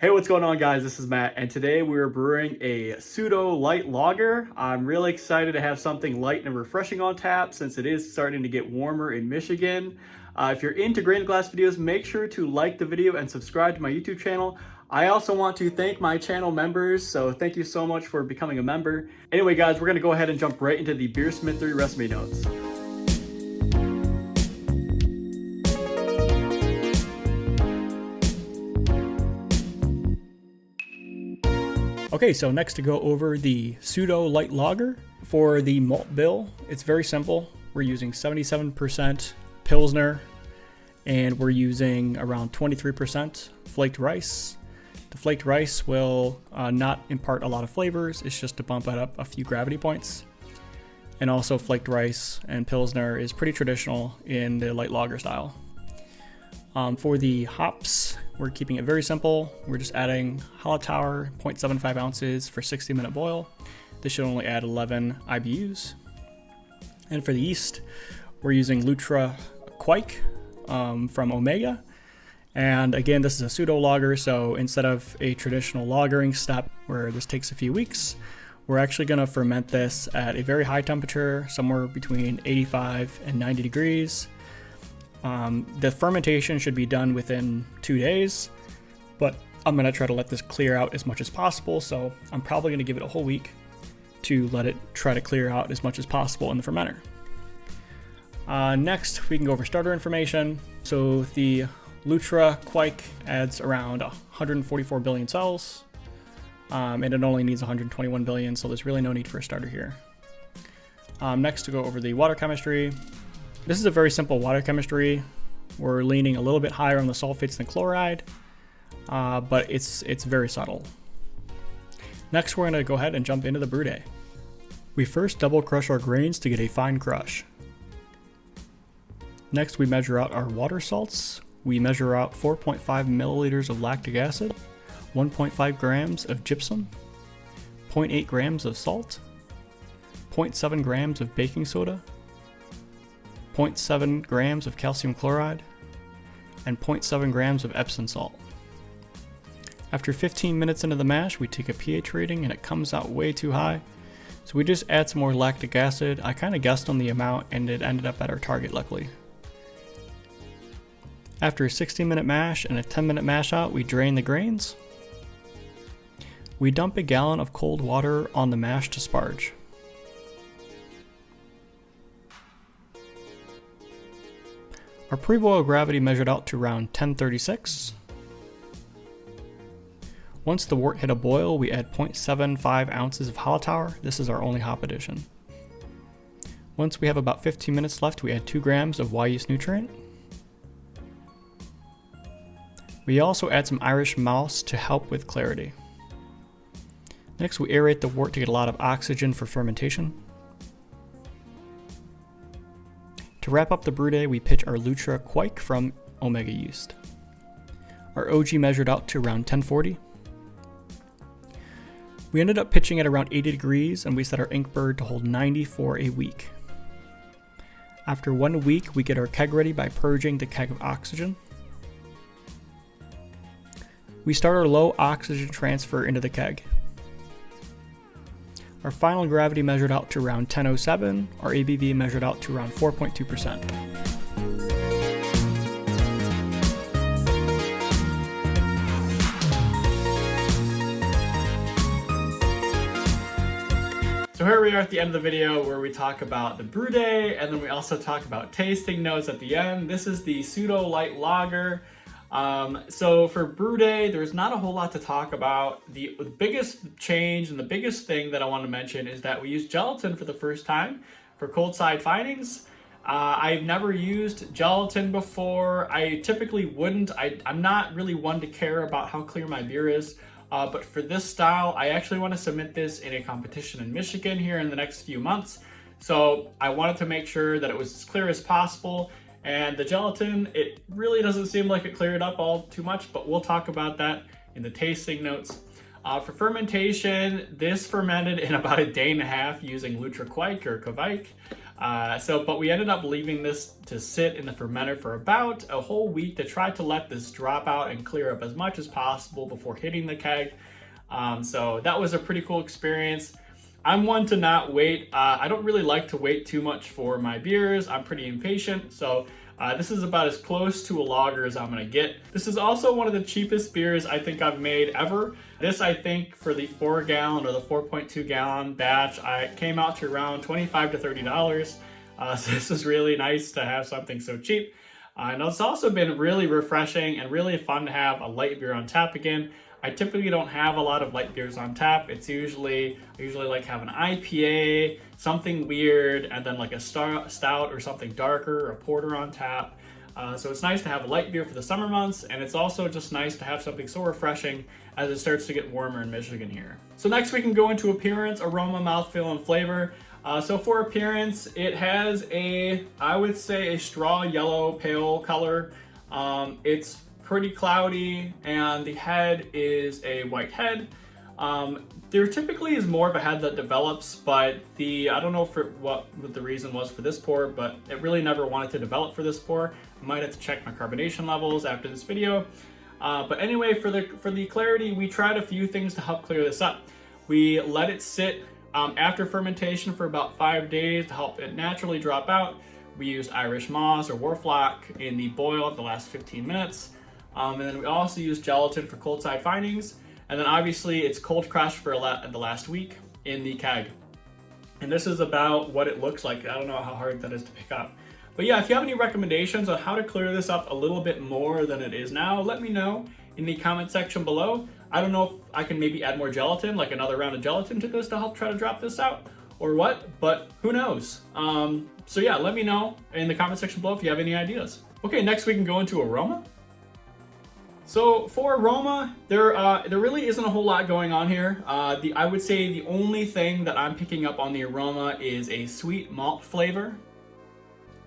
Hey, what's going on, guys? This is Matt, and today we're brewing a Pseudo Light Lager. I'm really excited to have something light and refreshing on tap since it is starting to get warmer in Michigan. If you're into grain glass videos, make sure to like the video and subscribe to my YouTube channel. I also want to thank my channel members, so thank you so much for becoming a member. Anyway, guys, we're going to go ahead and jump right into the Beersmithery recipe notes. Okay, so next to go over the Pseudo Light Lager. For the malt bill, it's very simple. We're using 77% Pilsner, and we're using around 23% Flaked Rice. The Flaked Rice will not impart a lot of flavors, it's just to bump it up a few gravity points. And also Flaked Rice and Pilsner is pretty traditional in the light lager style. For the hops, we're keeping it very simple. We're just adding Hallertauer 0.75 ounces for 60-minute boil. This should only add 11 IBUs. And for the yeast, we're using Lutra Kveik from Omega. And again, this is a pseudo lager, so instead of a traditional lagering step where this takes a few weeks, we're actually going to ferment this at a very high temperature, somewhere between 85 and 90 degrees. The fermentation should be done within 2 days, but I'm going to try to let this clear out as much as possible, so I'm probably going to give it a whole week to let it try to clear out as much as possible in the fermenter. Next, we can go over starter information. So the Lutra Kveik adds around 144 billion cells, and it only needs 121 billion, so there's really no need for a starter here. Next, to go over the water chemistry. This is a very simple water chemistry. We're leaning a little bit higher on the sulfates than chloride, but it's very subtle. Next, we're going to go ahead and jump into the brew day. We first double crush our grains to get a fine crush. Next, we measure out our water salts. We measure out 4.5 milliliters of lactic acid, 1.5 grams of gypsum, 0.8 grams of salt, 0.7 grams of baking soda, 0.7 grams of calcium chloride, and 0.7 grams of Epsom salt. After 15 minutes into the mash, we take a pH rating and it comes out way too high. So we just add some more lactic acid. I kind of guessed on the amount and it ended up at our target, luckily. After a 60-minute mash and a 10-minute mash out, we drain the grains. We dump a gallon of cold water on the mash to sparge. Our pre-boil gravity measured out to around 1036. Once the wort hit a boil, we add 0.75 ounces of Hallertauer. This is our only hop addition. Once we have about 15 minutes left, we add 2 grams of Y-yeast nutrient. We also add some Irish mouse to help with clarity. Next, we aerate the wort to get a lot of oxygen for fermentation. To wrap up the brew day, we pitch our Lutra Kveik from Omega yeast. Our OG measured out to around 1040. We ended up pitching at around 80 degrees and we set our ink bird to hold 90 for a week. After 1 week, we get our keg ready by purging the keg of oxygen. We start our low oxygen transfer into the keg. Our final gravity measured out to around 1007, our ABV measured out to around 4.2%. So here we are at the end of the video where we talk about the brew day and then we also talk about tasting notes at the end. This is the Pseudo Light Lager. So for brew day, there's not a whole lot to talk about. The biggest change and the biggest thing that I want to mention is that we use gelatin for the first time for cold side findings. I've never used gelatin before. I typically wouldn't. I'm not really one to care about how clear my beer is. But for this style, I actually want to submit this in a competition in Michigan here in the next few months. So I wanted to make sure that it was as clear as possible. And the gelatin, it really doesn't seem like it cleared up all too much, but we'll talk about that in the tasting notes. For fermentation, this fermented in about a day and a half using Lutra Kveik or Kveik. But we ended up leaving this to sit in the fermenter for about a whole week to try to let this drop out and clear up as much as possible before hitting the keg. So that was a pretty cool experience. I'm one to not wait. I don't really like to wait too much for my beers. I'm pretty impatient. So this is about as close to a lager as I'm gonna get. This is also one of the cheapest beers I think I've made ever. This, I think, for the 4 gallon or the 4.2 gallon batch, I came out to around $25 to $30. So this is really nice to have something so cheap. And it's also been really refreshing and really fun to have a light beer on tap again. I typically don't have a lot of light beers on tap. It's I usually like have an IPA, something weird, and then like a stout or something darker, a porter on tap. So it's nice to have a light beer for the summer months, and it's also just nice to have something so refreshing as it starts to get warmer in Michigan here. So next we can go into appearance, aroma, mouthfeel, and flavor. So for appearance, it has I would say a straw yellow pale color. It's pretty cloudy, and the head is a white head. There typically is more of a head that develops, but I don't know what the reason was for this pour, but it really never wanted to develop for this pour. I might have to check my carbonation levels after this video. But anyway, for the clarity, we tried a few things to help clear this up. We let it sit after fermentation for about 5 days to help it naturally drop out. We used Irish moss or wharflock in the boil at the last 15 minutes. And then we also use gelatin for cold side findings. And then obviously it's cold crushed for the last week in the keg. And this is about what it looks like. I don't know how hard that is to pick up. But yeah, if you have any recommendations on how to clear this up a little bit more than it is now, let me know in the comment section below. I don't know if I can maybe add more gelatin, like another round of gelatin to this to help try to drop this out or what, but who knows? So yeah, let me know in the comment section below if you have any ideas. Okay, next we can go into aroma. So for aroma, there really isn't a whole lot going on here. I would say the only thing that I'm picking up on the aroma is a sweet malt flavor.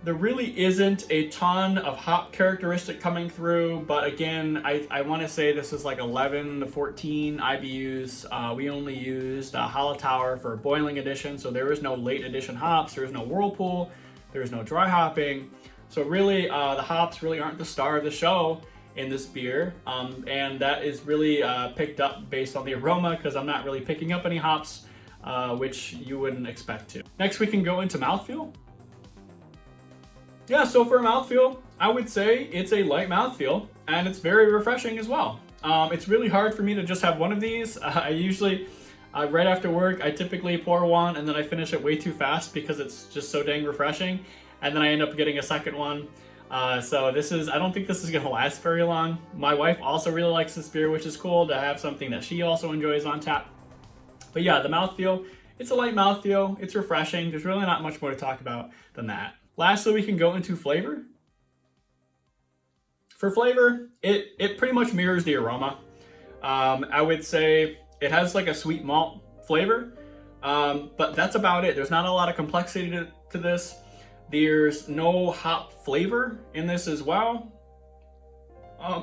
There really isn't a ton of hop characteristic coming through, but again, I want to say this is like 11 to 14 IBUs. We only used Hallertauer for boiling edition, so there is no late edition hops, there is no whirlpool, there is no dry hopping. So really, the hops really aren't the star of the show in this beer, and that is really picked up based on the aroma, because I'm not really picking up any hops, which you wouldn't expect to. Next we can go into mouthfeel. Yeah, so for mouthfeel, I would say it's a light mouthfeel, and it's very refreshing as well. It's really hard for me to just have one of these. I usually, right after work, I typically pour one, and then I finish it way too fast because it's just so dang refreshing, and then I end up getting a second one. So I don't think this is gonna last very long. My wife also really likes this beer, which is cool to have something that she also enjoys on tap. But yeah, the mouthfeel, it's a light mouthfeel, it's refreshing. There's really not much more to talk about than that. Lastly, we can go into flavor. For flavor, it pretty much mirrors the aroma. I would say it has like a sweet malt flavor, but that's about it. There's not a lot of complexity to this. There's no hop flavor in this as well.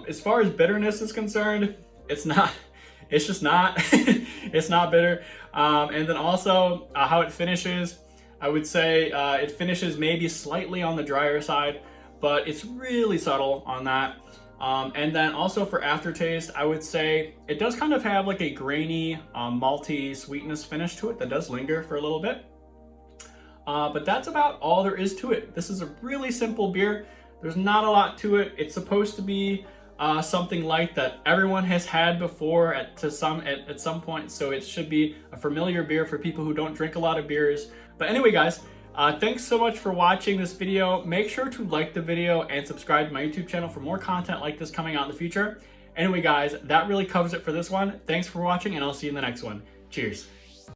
As far as bitterness is concerned, it's just not, it's not bitter. And then also how it finishes, I would say it finishes maybe slightly on the drier side, but it's really subtle on that. And then also for aftertaste, I would say it does kind of have like a grainy, malty sweetness finish to it that does linger for a little bit. But that's about all there is to it. This is a really simple beer. There's not a lot to it. It's supposed to be something light that everyone has had before at some point, so it should be a familiar beer for people who don't drink a lot of beers. But anyway, guys, thanks so much for watching this video. Make sure to like the video and subscribe to my YouTube channel for more content like this coming out in the future. Anyway, guys, that really covers it for this one. Thanks for watching, and I'll see you in the next one. Cheers.